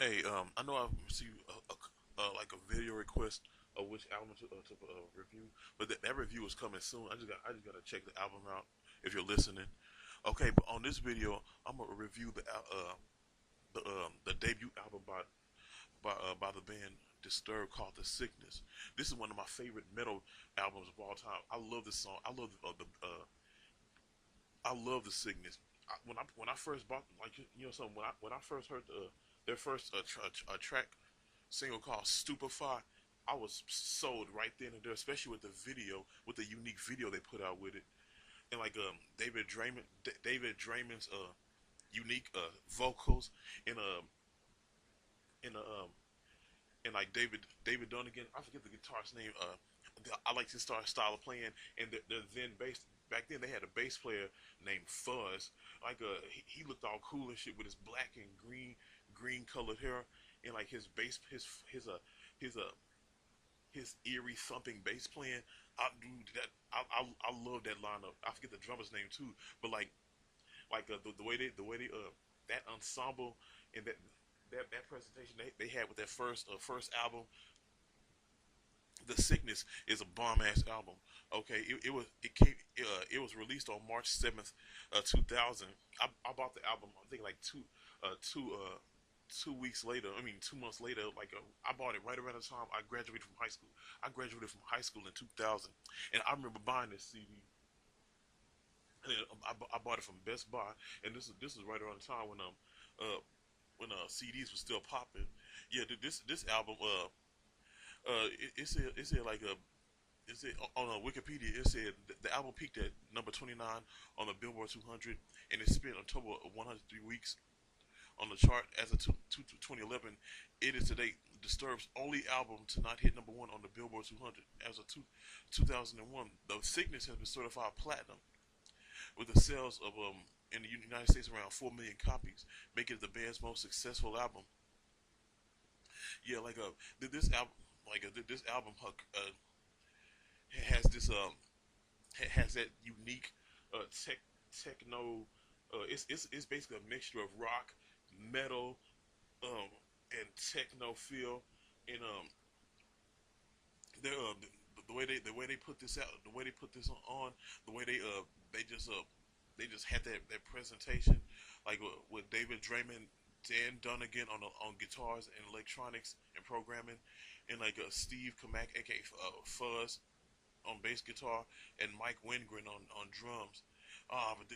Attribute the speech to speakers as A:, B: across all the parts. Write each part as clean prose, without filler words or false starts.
A: Hey, I know I've received like a video request of which album to review, but that review is coming soon. I just gotta check the album out if you're listening. Okay, but on this video, I'm gonna review the debut album by the band Disturbed called The Sickness. This is one of my favorite metal albums of all time. I love this song. I love The Sickness. When I first bought, like, something, when I first heard their first track single called Stupefy, I was sold right then and there, especially with the video, with the unique video they put out with it, and like David Draymond's unique vocals, and and like David Dunnigan. I forget the guitarist's name. I like his style of playing, and the then bass. Back then, they had a bass player named Fuzz. Like he looked all cool and shit with his black and green colored hair, and like his bass, his his eerie thumping bass playing. I do that. I love that lineup. I forget the drummer's name too, but the way they that ensemble and that presentation they had with that first album, The Sickness is a bomb ass album. Okay, it was released on March 7th, 2000. I bought the album. I think like uh, two uh, 2 weeks later. I mean 2 months later. Like I bought it right around the time I graduated from high school. I graduated from high school in 2000, and I remember buying this CD. And I bought it from Best Buy, and this is right around the time when CDs were still popping. Yeah, this album it said like it said on Wikipedia it said the album peaked at number 29 on the Billboard 200, and it spent a total of 103 weeks on the chart as of 2011. It is today Disturbed's only album to not hit number one on the Billboard 200 as of 2001. The Sickness has been certified platinum with the sales of in the United States around 4 million copies, making it the band's most successful album. Yeah, like this album, this album has this has that unique techno. It's basically a mixture of rock, metal, um, and techno feel, and the way they put this out, the way they put this on, the way they just had that presentation, like with David Draymond, Dan Dunnigan on guitars and electronics and programming, and like Steve Kamak, aka Fuzz, on bass guitar, and Mike Wingren on drums. But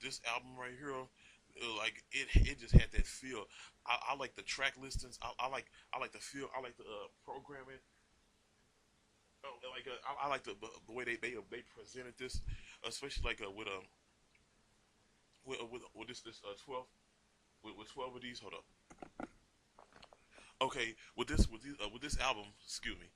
A: this album right here, like it just had that feel. I like the track listings. I like the feel. I like the programming. I like the way they presented this, especially like with this 12 with 12 of these. Hold up. Okay, with this album, excuse me,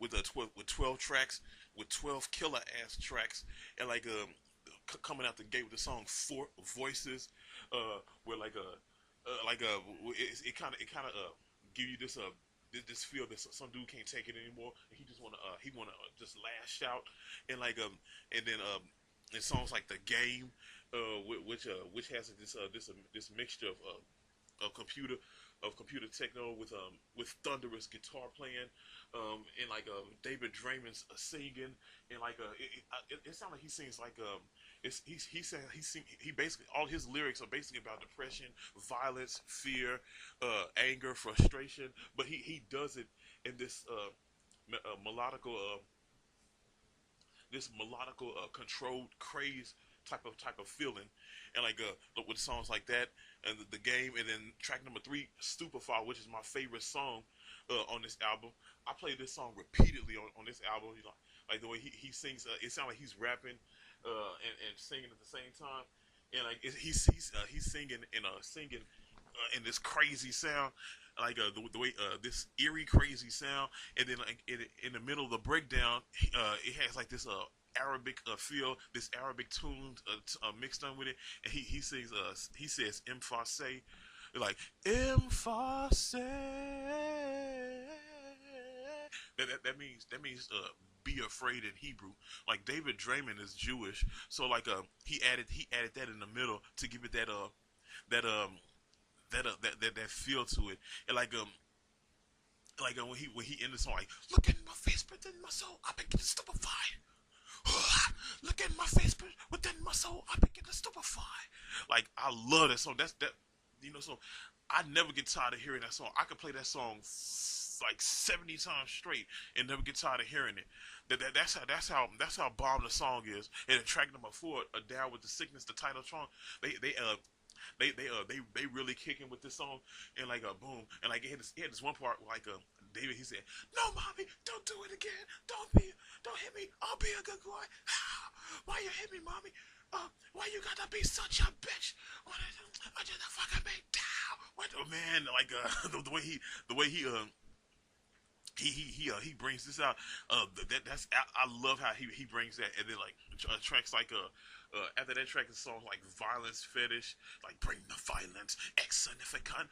A: with 12 tracks, with 12 killer ass tracks, and like coming out the gate with the song Four Voices, where it kind of give you this feel that some dude can't take it anymore, and he wanna just lash out, and and then and songs like The Game, which has this mixture of computer techno with thunderous guitar playing, and like David Draymond's singing, and like it sounds like he sings like he basically all his lyrics are basically about depression, violence, fear, anger, frustration, but he does it in melodical melodical controlled craze type of feeling, and like with songs like that, and the game, and then track number three, Stupefy, which is my favorite song on this album. I play this song repeatedly on this album. You know, like the way he sings, it sounds like he's rapping and singing at the same time, and like he's singing and singing in this crazy sound, like the way this eerie crazy sound, and then like in the middle of the breakdown, it has like this Arabic feel, this Arabic tune mixed in with it, and he sings he says Mfase, like Mfase. That means be afraid in Hebrew. Like David Draymond is Jewish, so like he added that in the middle to give it that that feel to it, and when he ended the song like, look at my face within my soul, I begin to stupefy. Look at my face within my soul, I begin to stupefy. Like I love that song. That's that so I never get tired of hearing that song. I could play that song like 70 times straight and never get tired of hearing it. That's how bomb the song is. And track number 4, Down with the Sickness, the title song. They they uh they really kicking with this song, and like a boom, and like it had this one part like David, he said, "No, mommy, don't do it again. Don't hit me. I'll be a good boy. Why you hit me, mommy? Why you gotta be such a bitch? I just fucking me down. What, oh, man? Like the way he brings this out. That's I love how he brings that, and then like tracks like after that track is songs like Violence Fetish, like Bring the Violence, Insignificant,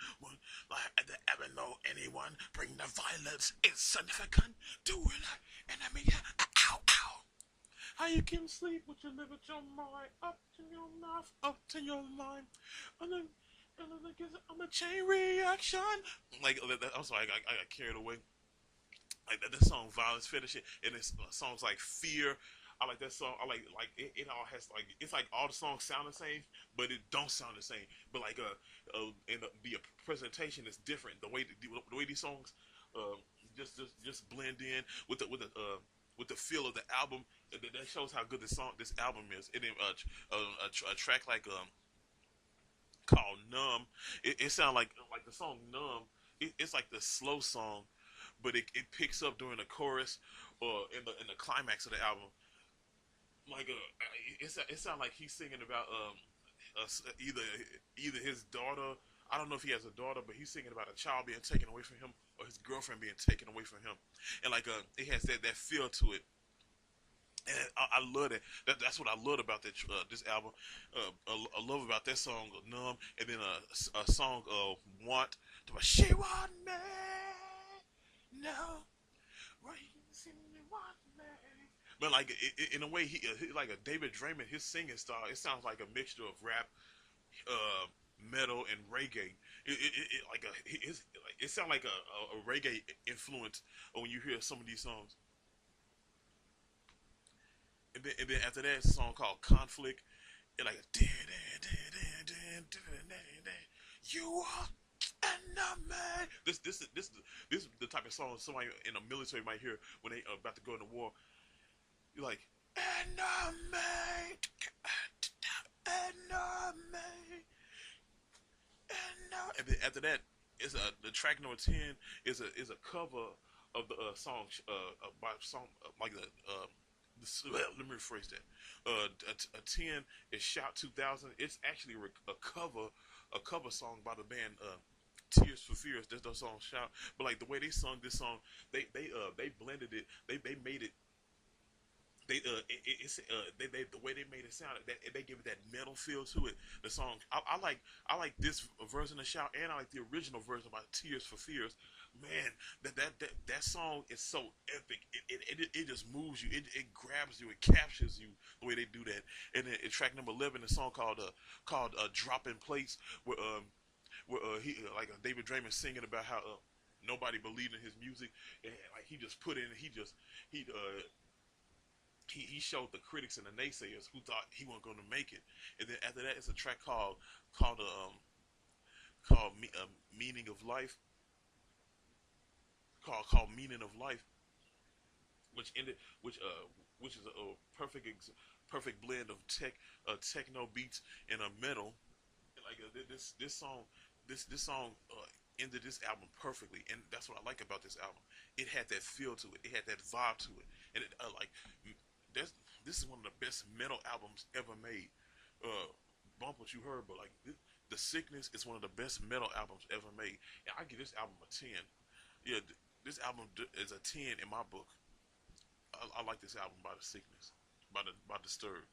A: like I ever know anyone, bring the violence, insignificant, do it, and I mean, ow, ow. How you can sleep with your liver, your mind, up to your mouth, up to your line, and then I guess I'm a chain reaction. Like I'm sorry, I got carried away. Like that song Violence Fetish, and it's songs like Fear. I like that song. I like it all has like it's like all the songs sound the same, but it don't sound the same. But like and the presentation is different. The way these songs uh just blend in with the feel of the album. That shows how good this album is. And then a track like called Numb. It sounds like the song Numb. It's like the slow song, but it picks up during the chorus or in the climax of the album. Like it sounds like he's singing about either his daughter. I don't know if he has a daughter, but he's singing about a child being taken away from him or his girlfriend being taken away from him, and like it has that feel to it. And I love that. That's what I love about this album. I love about that song "Numb," and then a song "Want." She want me, no, right? Want me. But like in a way, he like a David Draymond. His singing style, it sounds like a mixture of rap, uh, metal, and reggae. Like it sounds like a reggae influence when you hear some of these songs. And then after that, it's a song called Conflict. And like you are enemy. This is the type of song somebody in the military might hear when they are about to go into war. You're like enemy, enemy, enemy. And then after that, is the track number 10 is a cover of the song by song like the let me rephrase that. A 10 is Shout 2000. It's actually a cover song by the band Tears for Fears. There's no song Shout, but like the way they sung this song, they blended it. They made it. They the way they made it sound, that they give it that metal feel to it. The song I like this version of Shout, and I like the original version by Tears for Fears. Man, that song is so epic. It just moves you. It grabs you. It captures you the way they do that. And then in track number 11, a song called "Dropping Plates," where he like David Draymond singing about how nobody believed in his music, and like he just put in he uh he showed the critics and the naysayers who thought he wasn't going to make it. And then after that, it's a track called Meaning of Life, called Meaning of Life, which ended which is a perfect blend of techno beats and a metal. And like this song ended this album perfectly, and that's what I like about this album. It had that feel to it. It had that vibe to it, and this this is one of the best metal albums ever made. Bump what you heard, but like the Sickness is one of the best metal albums ever made, and I give this album a 10. Yeah, this album is a 10 in my book. I like this album by the Sickness, by Disturbed.